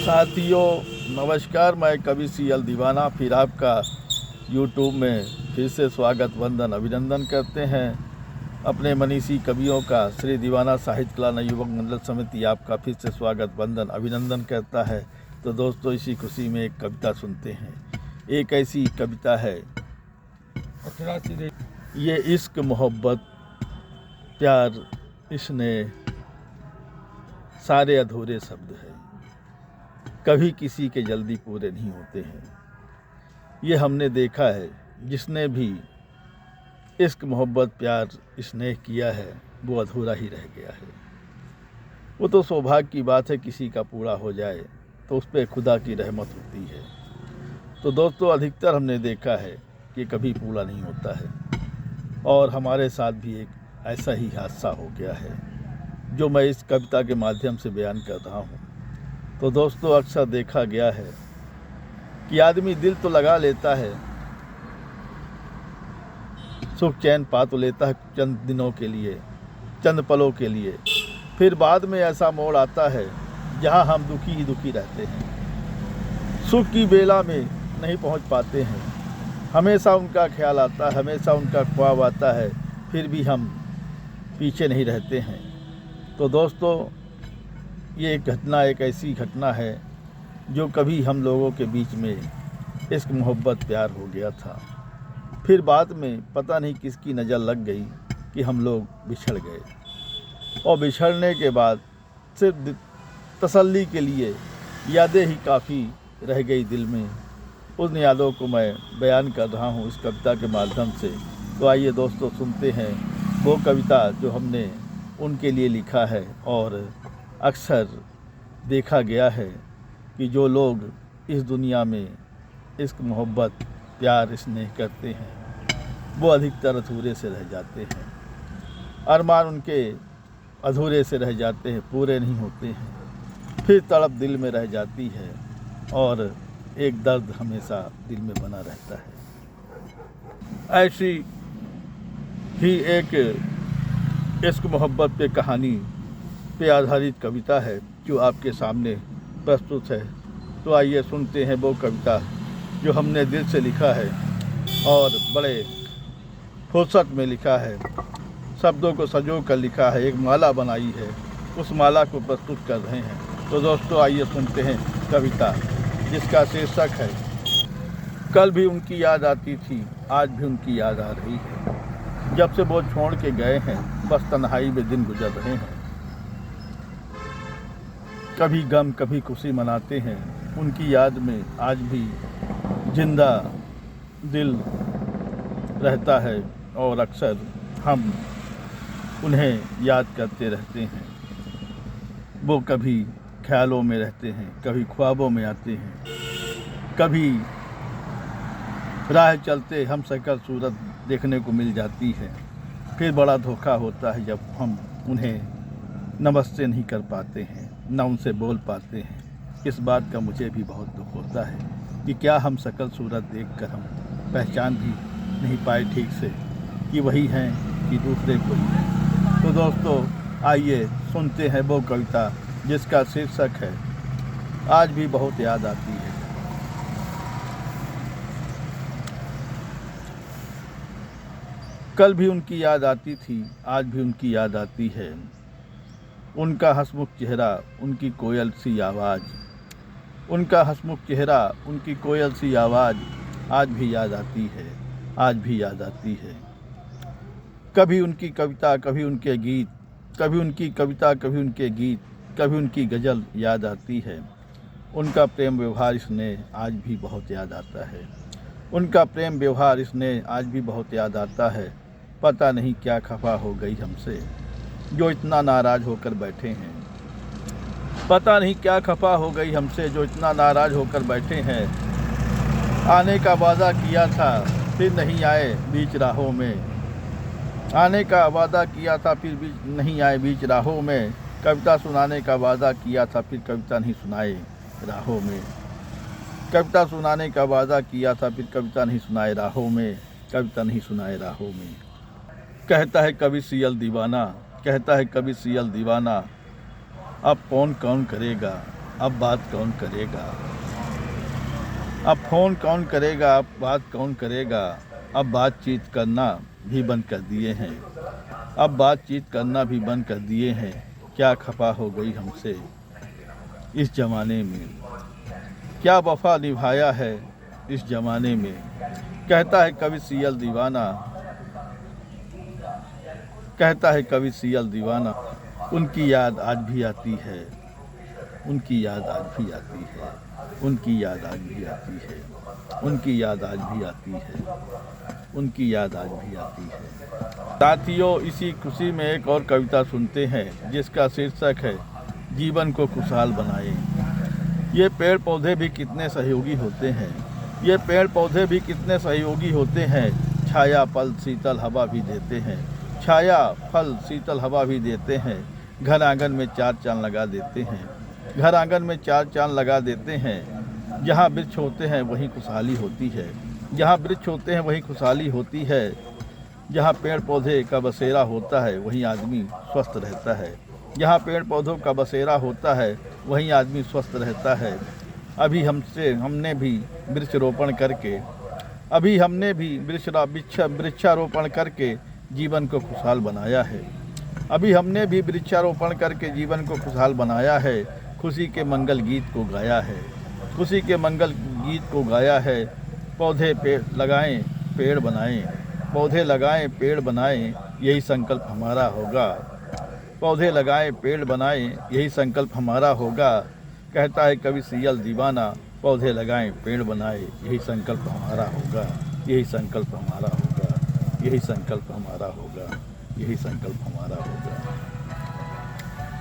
साथियों नमस्कार, मैं कवि सीएल दीवाना फिर आपका यूट्यूब में फिर से स्वागत वंदन अभिनंदन करते हैं। अपने मनीषी कवियों का श्री दीवाना साहित्य कला युवक मंडल समिति आपका फिर से स्वागत वंदन अभिनंदन करता है। तो दोस्तों, इसी खुशी में एक कविता सुनते हैं। एक ऐसी कविता है, ये इश्क मोहब्बत प्यार स्नेह सारे अधूरे शब्द हैं, कभी किसी के जल्दी पूरे नहीं होते हैं। ये हमने देखा है, जिसने भी इश्क मोहब्बत प्यार स्नेह किया है वो अधूरा ही रह गया है। वो तो सौभाग्य की बात है, किसी का पूरा हो जाए तो उस पर खुदा की रहमत होती है। तो दोस्तों, अधिकतर हमने देखा है कि कभी पूरा नहीं होता है, और हमारे साथ भी एक ऐसा ही हादसा हो गया है जो मैं इस कविता के माध्यम से बयान कर रहा हूँ। तो दोस्तों, अक्सर देखा गया है कि आदमी दिल तो लगा लेता है, सुख चैन पा तो लेता है चंद दिनों के लिए, चंद पलों के लिए, फिर बाद में ऐसा मोड़ आता है जहाँ हम दुखी ही दुखी रहते हैं। सुख की बेला में नहीं पहुँच पाते हैं, हमेशा उनका ख्याल आता है, हमेशा उनका ख्वाब आता है, फिर भी हम पीछे नहीं रहते हैं। तो दोस्तों, ये घटना एक ऐसी घटना है जो कभी हम लोगों के बीच में इश्क मोहब्बत प्यार हो गया था, फिर बाद में पता नहीं किसकी नज़र लग गई कि हम लोग बिछड़ गए, और बिछड़ने के बाद सिर्फ तसल्ली के लिए यादें ही काफ़ी रह गई दिल में। उन यादों को मैं बयान कर रहा हूँ इस कविता के माध्यम से। तो आइए दोस्तों, सुनते हैं वो कविता जो हमने उनके लिए लिखा है। और अक्सर देखा गया है कि जो लोग इस दुनिया में इश्क मोहब्बत प्यार स्नेह करते हैं वो अधिकतर अधूरे से रह जाते हैं। अरमान उनके अधूरे से रह जाते हैं, पूरे नहीं होते हैं, फिर तड़प दिल में रह जाती है और एक दर्द हमेशा दिल में बना रहता है। ऐसी ही एक इश्क मोहब्बत पे कहानी पे आधारित कविता है जो आपके सामने प्रस्तुत है। तो आइए सुनते हैं वो कविता जो हमने दिल से लिखा है और बड़े फुर्सत में लिखा है, शब्दों को संजो कर लिखा है, एक माला बनाई है, उस माला को प्रस्तुत कर रहे हैं। तो दोस्तों, आइए सुनते हैं कविता जिसका शीर्षक है, कल भी उनकी याद आती थी, आज भी उनकी याद आ रही है। जब से वो छोड़ के गए हैं, बस तन्हाई में दिन गुजर रहे हैं। कभी गम कभी खुशी मनाते हैं, उनकी याद में आज भी जिंदा दिल रहता है, और अक्सर हम उन्हें याद करते रहते हैं। वो कभी ख्यालों में रहते हैं, कभी ख्वाबों में आते हैं, कभी राह चलते हम शक्ल सूरत देखने को मिल जाती है। फिर बड़ा धोखा होता है जब हम उन्हें नमस्ते नहीं कर पाते हैं, न उनसे बोल पाते हैं। इस बात का मुझे भी बहुत दुख होता है कि क्या हम शक्ल सूरत देखकर हम पहचान भी नहीं पाए ठीक से कि वही हैं कि दूसरे कोई हैं। तो दोस्तों, आइए सुनते हैं वो कविता जिसका शीर्षक है, आज भी बहुत याद आती है। कल भी उनकी याद आती थी, आज भी उनकी याद आती है। उनका हंसमुख चेहरा, उनकी कोयल सी आवाज़, उनका हंसमुख चेहरा, उनकी कोयल सी आवाज़ आज भी याद आती है, आज भी याद आती है। कभी उनकी कविता, कभी उनके गीत, कभी उनकी कविता, कभी उनके गीत, कभी उनकी गज़ल याद आती है। उनका प्रेम व्यवहार स्नेह आज भी बहुत याद आता है। उनका प्रेम व्यवहार स्नेह आज भी बहुत याद आता है। पता नहीं क्या खफा हो गई हमसे जो इतना नाराज़ होकर बैठे हैं। पता नहीं क्या खफा हो गई हमसे जो इतना नाराज़ होकर बैठे हैं। आने का वादा किया था, फिर नहीं आए बीच राहों में। आने का वादा किया था, फिर भी नहीं आए बीच राहों में। कविता सुनाने का वादा किया था, फिर कविता नहीं सुनाए राहों में। कविता सुनाने का वादा किया था, फिर कविता नहीं सुनाए राहों में, कविता नहीं सुनाए राहों में। कहता है कवि सीएल दीवाना, कहता है कवि सीएल दीवाना, अब कौन कौन करेगा अब बात कौन करेगा, अब फ़ोन कौन करेगा, अब बात कौन करेगा। अब बातचीत करना भी बंद कर दिए हैं, अब बातचीत करना भी बंद कर दिए हैं। क्या खफा हो गई हमसे इस ज़माने में, क्या वफ़ा निभाया है इस ज़माने में। कहता है कवि सियल दीवाना, कहता है कवि सियल दीवाना, उनकी याद आज भी आती है, उनकी याद आज भी आती है, उनकी याद आज भी आती है, उनकी याद आज भी आती है, उनकी याद आज भी आती है। साथियों, इसी खुशी में एक और कविता सुनते हैं जिसका शीर्षक है जीवन को खुशहाल बनाए। ये पेड़ पौधे भी कितने सहयोगी होते हैं, ये पेड़ पौधे भी कितने सहयोगी होते हैं। छाया फल शीतल हवा भी देते हैं, छाया फल शीतल हवा भी देते हैं। घर आंगन में चार चांद लगा देते हैं, घर आंगन में चार चांद लगा देते हैं। जहाँ वृक्ष होते हैं वहीं खुशहाली होती है, जहाँ वृक्ष होते हैं वहीं खुशहाली होती है। जहाँ पेड़ पौधे का बसेरा होता है वहीं आदमी स्वस्थ रहता है, जहाँ पेड़ पौधों का बसेरा होता है वहीं आदमी स्वस्थ रहता है। अभी हमने भी वृक्षारोपण करके, अभी हमने भी वृक्षारोपण करके जीवन को खुशहाल बनाया है, अभी हमने भी वृक्षारोपण करके जीवन को खुशहाल बनाया है। खुशी के मंगल गीत को गाया है, खुशी के मंगल गीत को गाया है। पौधे पेड़ लगाएं पेड़ बनाएं, पौधे लगाएं पेड़ बनाएं, यही संकल्प हमारा होगा। पौधे लगाएं पेड़ बनाएं, यही संकल्प हमारा होगा। कहता है कवि सियल दीवाना, पौधे लगाएं पेड़ बनाएं, यही संकल्प हमारा होगा, यही संकल्प हमारा होगा, यही संकल्प हमारा होगा, यही संकल्प हमारा होगा।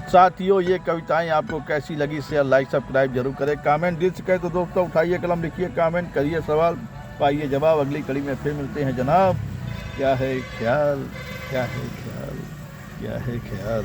साथियों, ये कविताएं आपको कैसी लगी, शेयर लाइक सब्सक्राइब जरूर करें। कमेंट दिल से कहे तो दोस्तों उठाइए कलम, लिखिए कमेंट, करिए सवाल, पाइए जवाब। अगली कड़ी में फिर मिलते हैं जनाब। क्या है ख्याल, क्या है ख्याल, क्या है ख्याल।